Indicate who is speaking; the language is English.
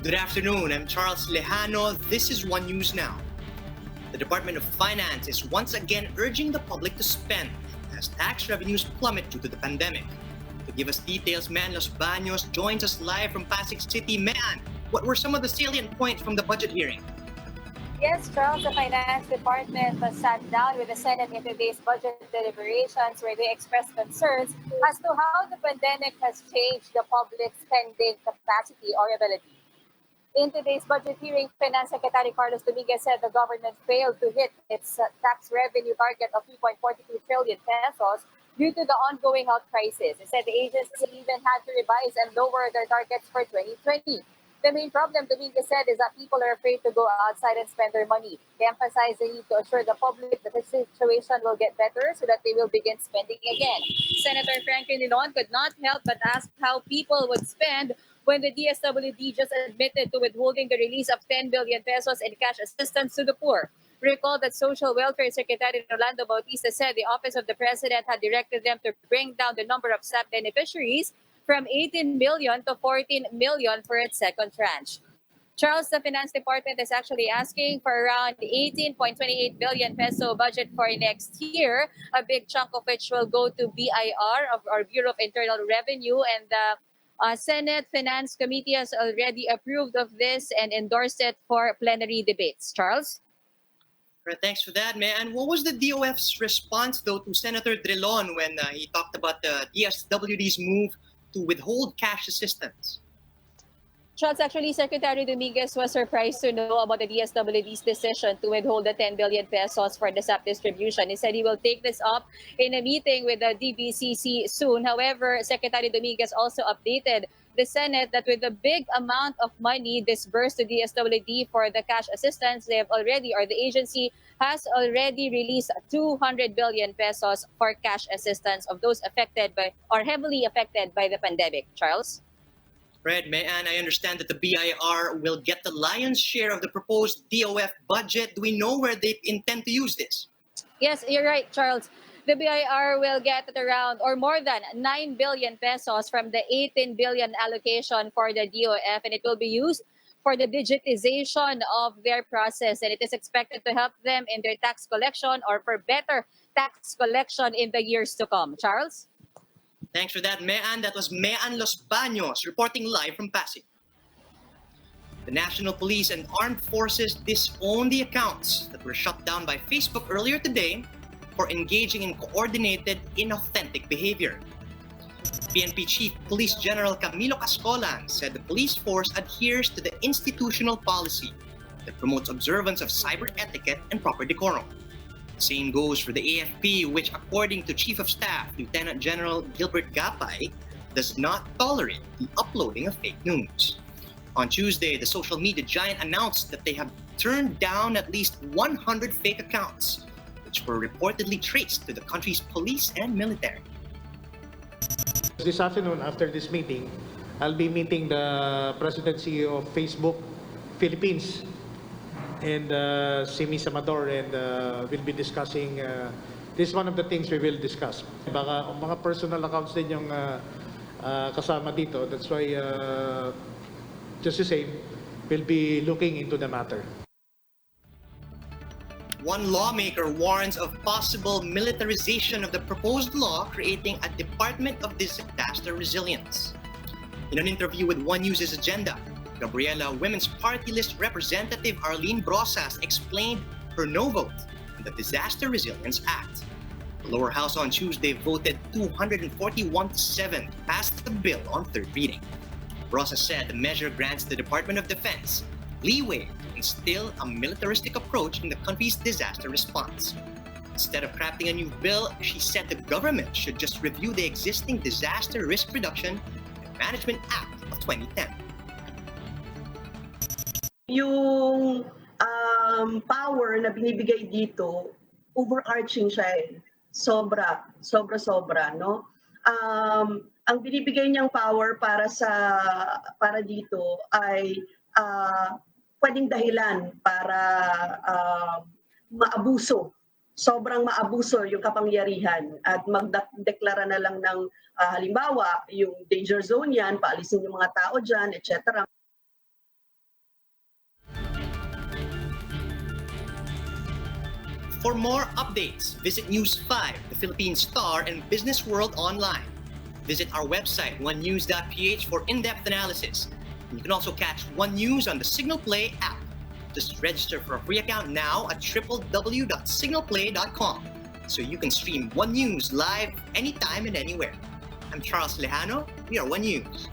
Speaker 1: Good afternoon, I'm Charles Lejano. This is One News Now. The Department of Finance is once again urging the public to spend as tax revenues plummet due to the pandemic. To give us details, Man Los Baños joins us live from Pasig City. Man, what were some of the salient points from the budget hearing?
Speaker 2: Yes, Charles, the Finance Department was sat down with the Senate in today's budget deliberations where they expressed concerns as to how the pandemic has changed the public spending capacity or ability. In today's budget hearing, Finance Secretary Carlos Dominguez said the government failed to hit its tax revenue target of 3.42 trillion pesos due to the ongoing health crisis. He said the agency even had to revise and lower their targets for 2020. The main problem, Dominguez said, is that people are afraid to go outside and spend their money. They emphasize the need to assure the public that the situation will get better so that they will begin spending again. Senator Franklin Dillon could not help but ask how people would spend when the DSWD just admitted to withholding the release of 10 billion pesos in cash assistance to the poor. Recall that Social Welfare Secretary Rolando Bautista said the Office of the President had directed them to bring down the number of SAP beneficiaries from 18 million to 14 million for its second tranche. Charles, the Finance Department is actually asking for around 18.28 billion peso budget for next year, a big chunk of which will go to BIR, of our Bureau of Internal Revenue, and the Senate Finance Committee has already approved of this and endorsed it for plenary debates. Charles?
Speaker 1: Right, thanks for that, man. What was the DOF's response, though, to Senator Drilon when he talked about the DSWD's move to withhold cash assistance?
Speaker 2: Charles, actually, Secretary Dominguez was surprised to know about the DSWD's decision to withhold the 10 billion pesos for the SAP distribution. He said he will take this up in a meeting with the DBCC soon. However, Secretary Dominguez also updated the Senate that with the big amount of money disbursed to DSWD for the cash assistance, they have already, or the agency has already released 200 billion pesos for cash assistance of those affected by or heavily affected by the pandemic. Charles?
Speaker 1: Right, and I understand that the BIR will get the lion's share of the proposed DOF budget. Do we know where they intend to use this?
Speaker 2: Yes, you're right, Charles. The BIR will get around or more than 9 billion pesos from the 18 billion allocation for the DOF, and it will be used for the digitization of their process, and it is expected to help them in their tax collection or for better tax collection in the years to come. Charles?
Speaker 1: Thanks for that, Mean. That was Mean Los Baños reporting live from Pasig. The National Police and Armed Forces disown the accounts that were shut down by Facebook earlier today for engaging in coordinated, inauthentic behavior. PNP Chief Police General Camilo Cascolan said the police force adheres to the institutional policy that promotes observance of cyber etiquette and proper decorum. The same goes for the AFP, which, according to Chief of Staff Lieutenant General Gilbert Gapay, does not tolerate the uploading of fake news. On Tuesday, the social media giant announced that they have turned down at least 100 fake accounts, which were reportedly traced to the country's police and military.
Speaker 3: This afternoon, after this meeting, I'll be meeting the President CEO of Facebook Philippines and Simi Samador, and we'll be discussing, this is one of the things we will discuss. Baka mga personal accounts din yung kasama dito. That's why, just the same, we'll be looking into the matter.
Speaker 1: One lawmaker warns of possible militarization of the proposed law, creating a Department of Disaster Resilience. In an interview with One News's Agenda, Gabriela Women's Party List Representative Arlene Brosas explained her no vote on the Disaster Resilience Act. The lower house on Tuesday voted 241-7 to pass the bill on third reading. Brosas said the measure grants the Department of Defense leeway to instill a militaristic approach in the country's disaster response. Instead of crafting a new bill, she said the government should just review the existing Disaster Risk Reduction and Management Act of 2010.
Speaker 4: Yung power na binibigay dito, overarching siya eh. Sobra, no? Ang binibigay niyang power para dito ay pwedeng dahilan para maabuso. Sobrang maabuso yung kapangyarihan at magdeklara na lang ng halimbawa, yung danger zone yan, paalisin yung mga tao dyan, etc.
Speaker 1: For more updates, visit News 5, the Philippine Star, and Business World online. Visit our website, onenews.ph, for in-depth analysis. You can also catch One News on the Signal Play app. Just register for a free account now at www.signalplay.com so you can stream One News live anytime and anywhere. I'm Charles Lejano. We are One News.